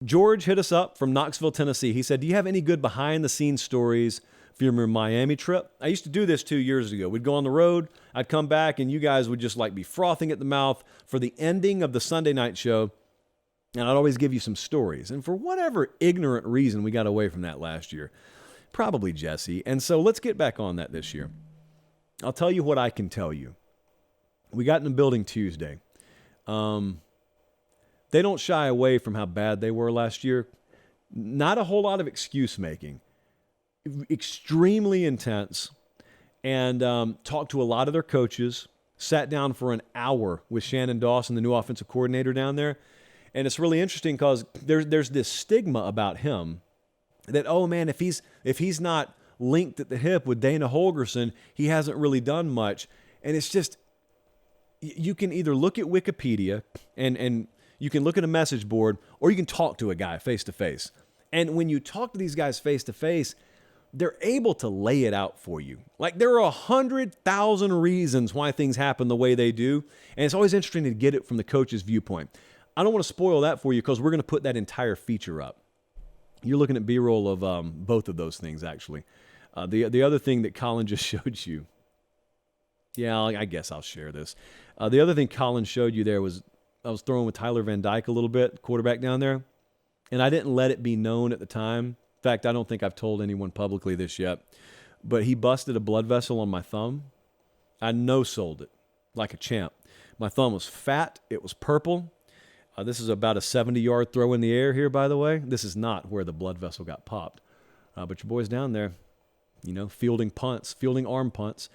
George hit us up from Knoxville, Tennessee. He said, do you have any good behind-the-scenes stories for your Miami trip? I used to do this 2 years ago. We'd go on the road, I'd come back, and you guys would just like be frothing at the mouth for the ending of the Sunday night show, and I'd always give you some stories. And for whatever ignorant reason, we got away from that last year. Probably Jesse. And so let's get back on that this year. I'll tell you what I can tell you. We got in the building Tuesday. They don't shy away from how bad they were last year. Not a whole lot of excuse making. Extremely intense. And talked to a lot of their coaches. Sat down for an hour with Shannon Dawson, the new offensive coordinator down there. And it's really interesting because there's this stigma about him that, oh man, if he's not linked at the hip with Dana Holgerson, he hasn't really done much. And it's just, you can either look at Wikipedia and you can look at a message board, or you can talk to a guy face to face. And when you talk to these guys face to face, they're able to lay it out for you. Like there are 100,000 reasons why things happen the way they do. And it's always interesting to get it from the coach's viewpoint. I don't want to spoil that for you because we're going to put that entire feature up. You're looking at B-roll of both of those things, actually. The other thing that Colin just showed you, yeah, I guess I'll share this. The other thing Colin showed you there was I was throwing with Tyler Van Dyke a little bit, quarterback down there, and I didn't let it be known at the time. In fact, I don't think I've told anyone publicly this yet, but he busted a blood vessel on my thumb. I no-sold it like a champ. My thumb was fat. It was purple. This is about a 70-yard throw in the air here, by the way. This is not where the blood vessel got popped. But your boy's down there, fielding arm punts.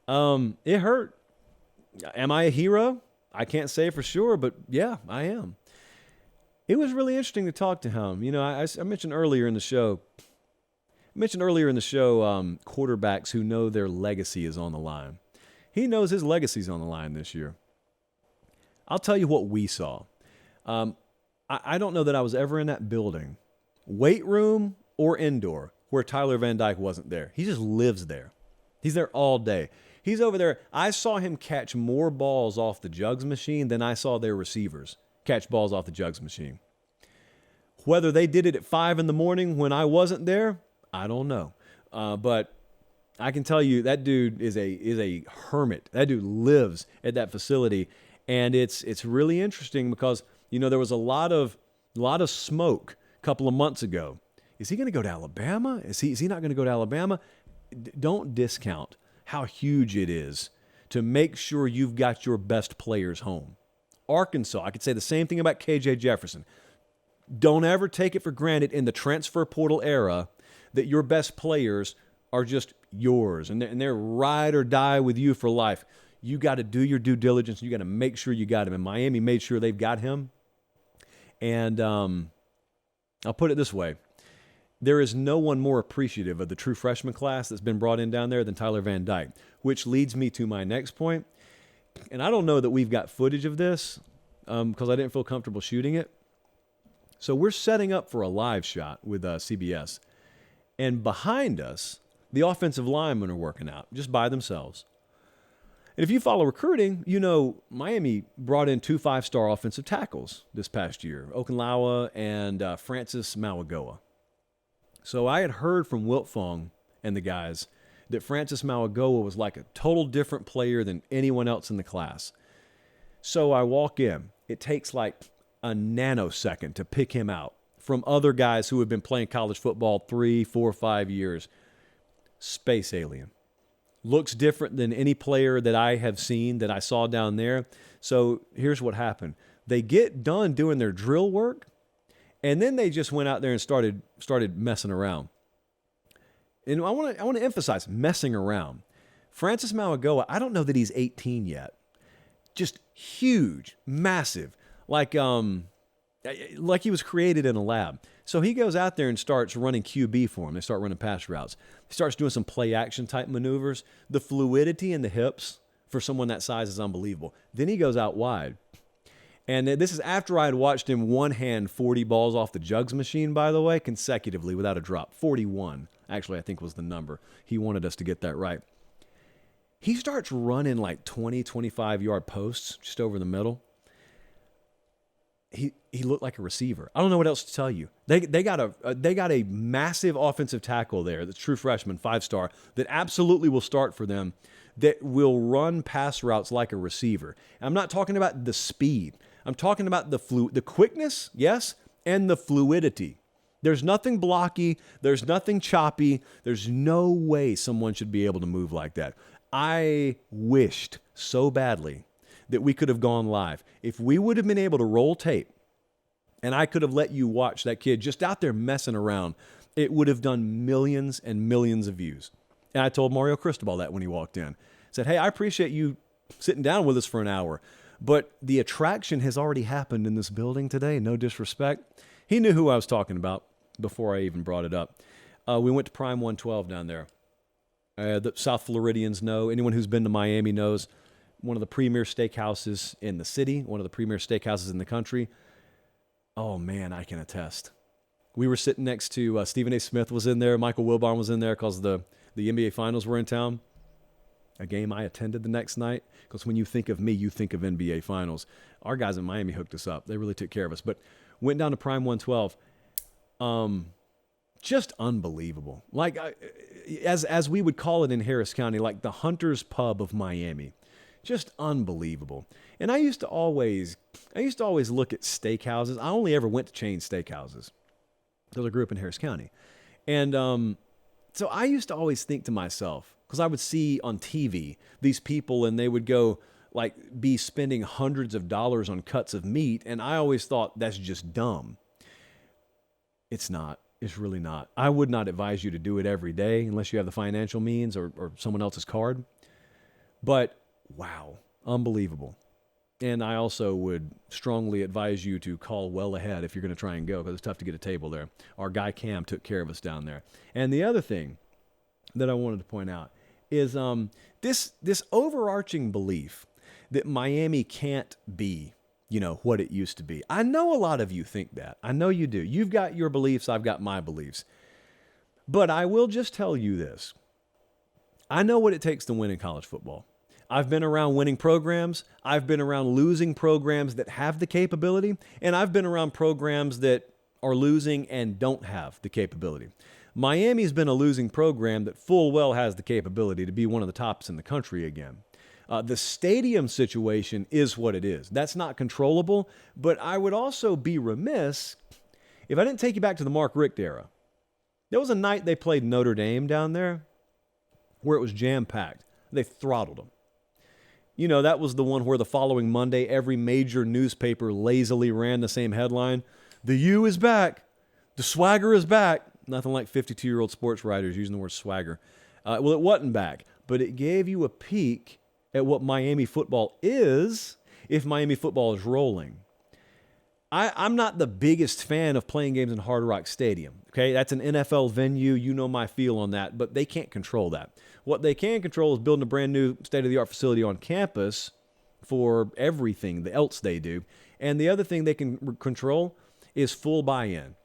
It hurt. Am I a hero? I can't say for sure, but yeah, I am. It was really interesting to talk to him. I mentioned earlier in the show, quarterbacks who know their legacy is on the line. He knows his legacy's on the line this year. I'll tell you what we saw. I don't know that I was ever in that building, weight room or indoor, where Tyler Van Dyke wasn't there. He just lives there. He's there all day. He's over there. I saw him catch more balls off the jugs machine than I saw their receivers catch balls off the jugs machine. Whether they did it at 5 a.m. when I wasn't there, I don't know. But I can tell you that dude is a hermit. That dude lives at that facility, and it's really interesting because there was a lot of smoke a couple of months ago. Is he going to go to Alabama? Is he not going to go to Alabama? Don't discount how huge it is to make sure you've got your best players home. Arkansas, I could say the same thing about KJ Jefferson. Don't ever take it for granted in the transfer portal era that your best players are just yours and they're ride or die with you for life. You got to do your due diligence. You got to make sure you got him. And Miami made sure they've got him. And I'll put it this way. There is no one more appreciative of the true freshman class that's been brought in down there than Tyler Van Dyke, which leads me to my next point. And I don't know that we've got footage of this because I didn't feel comfortable shooting it. So we're setting up for a live shot with CBS. And behind us, the offensive linemen are working out just by themselves. And if you follow recruiting, Miami brought in 2 5-star offensive tackles this past year, Okunlawa and Francis Mauigoa. So I had heard from Wiltfong and the guys that Francis Mauigoa was like a total different player than anyone else in the class. So I walk in. It takes like a nanosecond to pick him out from other guys who have been playing college football 3, 4, 5 years. Space alien. Looks different than any player that I have seen that I saw down there. So here's what happened. They get done doing their drill work, and then they just went out there and started messing around. And I want to emphasize messing around. Francis Mauigoa, I don't know that he's 18 yet. Just huge, massive, like he was created in a lab. So he goes out there and starts running QB for him. They start running pass routes. He starts doing some play action type maneuvers. The fluidity in the hips for someone that size is unbelievable. Then he goes out wide. And this is after I had watched him one-hand 40 balls off the jugs machine, by the way, consecutively without a drop. 41, actually, I think was the number. He wanted us to get that right. He starts running like 20, 25-yard posts just over the middle. he looked like a receiver. I don't know what else to tell you. They got a massive offensive tackle there. That's true freshman, 5-star, that absolutely will start for them. That will run pass routes like a receiver. And I'm not talking about the speed. I'm talking about the quickness, yes, and the fluidity. There's nothing blocky. There's nothing choppy. There's no way someone should be able to move like that. I wished so badly that we could have gone live. If we would have been able to roll tape and I could have let you watch that kid just out there messing around, it would have done millions and millions of views. And I told Mario Cristobal that when he walked in. I said, hey, I appreciate you sitting down with us for an hour, but the attraction has already happened in this building today. No disrespect. He knew who I was talking about before I even brought it up. We went to Prime 112 down there. The South Floridians know. Anyone who's been to Miami knows. One of the premier steakhouses in the city, one of the premier steakhouses in the country. Oh, man, I can attest. We were sitting next to Stephen A. Smith was in there. Michael Wilbon was in there because the NBA Finals were in town. A game I attended the next night because when you think of me, you think of NBA Finals. Our guys in Miami hooked us up. They really took care of us. But went down to Prime 112. Just unbelievable. Like, as we would call it in Harris County, like the Hunter's Pub of Miami. Just unbelievable. And I used to always look at steakhouses. I only ever went to chain steakhouses because I grew up in Harris County. And so I used to always think to myself, because I would see on TV these people and they would go like be spending hundreds of dollars on cuts of meat. And I always thought that's just dumb. It's not. It's really not. I would not advise you to do it every day unless you have the financial means or someone else's card. But wow, unbelievable. And I also would strongly advise you to call well ahead if you're going to try and go because it's tough to get a table there. Our guy Cam took care of us down there. And the other thing that I wanted to point out is this overarching belief that Miami can't be, what it used to be. I know a lot of you think that. I know you do. You've got your beliefs. I've got my beliefs. But I will just tell you this. I know what it takes to win in college football. I've been around winning programs. I've been around losing programs that have the capability. And I've been around programs that are losing and don't have the capability. Miami's been a losing program that full well has the capability to be one of the tops in the country again. The stadium situation is what it is. That's not controllable, but I would also be remiss if I didn't take you back to the Mark Richt era. There was a night they played Notre Dame down there where it was jam-packed. They throttled them. That was the one where the following Monday, every major newspaper lazily ran the same headline. The U is back. The swagger is back. Nothing like 52-year-old sports writers using the word swagger. Well, it wasn't back, but it gave you a peek at what Miami football is if Miami football is rolling. I'm not the biggest fan of playing games in Hard Rock Stadium. Okay, that's an NFL venue. You know my feel on that, but they can't control that. What they can control is building a brand new state-of-the-art facility on campus for everything else they do. And the other thing they can control is full buy-in.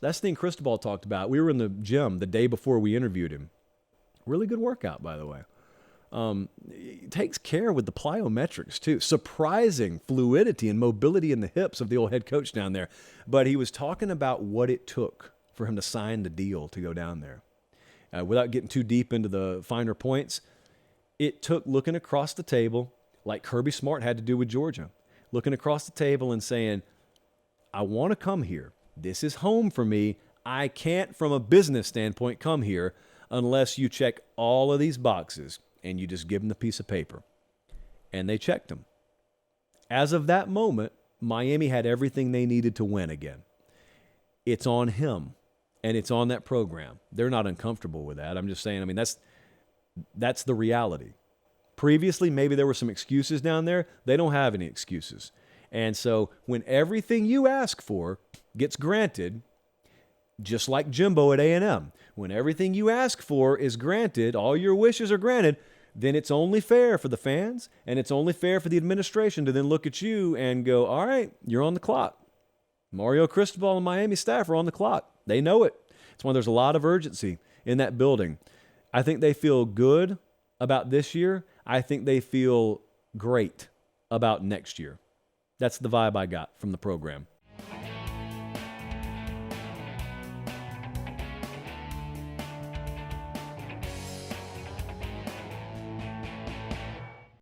That's the thing Cristobal talked about. We were in the gym the day before we interviewed him. Really good workout, by the way. It takes care with the plyometrics, too. Surprising fluidity and mobility in the hips of the old head coach down there. But he was talking about what it took for him to sign the deal to go down there. Without getting too deep into the finer points, it took looking across the table, like Kirby Smart had to do with Georgia, looking across the table and saying, I want to come here. This is home for me. I can't, from a business standpoint, come here unless you check all of these boxes. And you just give them the piece of paper. And they checked them. As of that moment, Miami had everything they needed to win again. It's on him, and it's on that program. They're not uncomfortable with that. I'm just saying, that's the reality. Previously, maybe there were some excuses down there. They don't have any excuses. And so when everything you ask for gets granted, just like Jimbo at A&M, when everything you ask for is granted, all your wishes are granted, then it's only fair for the fans and it's only fair for the administration to then look at you and go, all right, you're on the clock. Mario Cristobal and Miami staff are on the clock. They know it. It's why there's a lot of urgency in that building. I think they feel good about this year. I think they feel great about next year. That's the vibe I got from the program.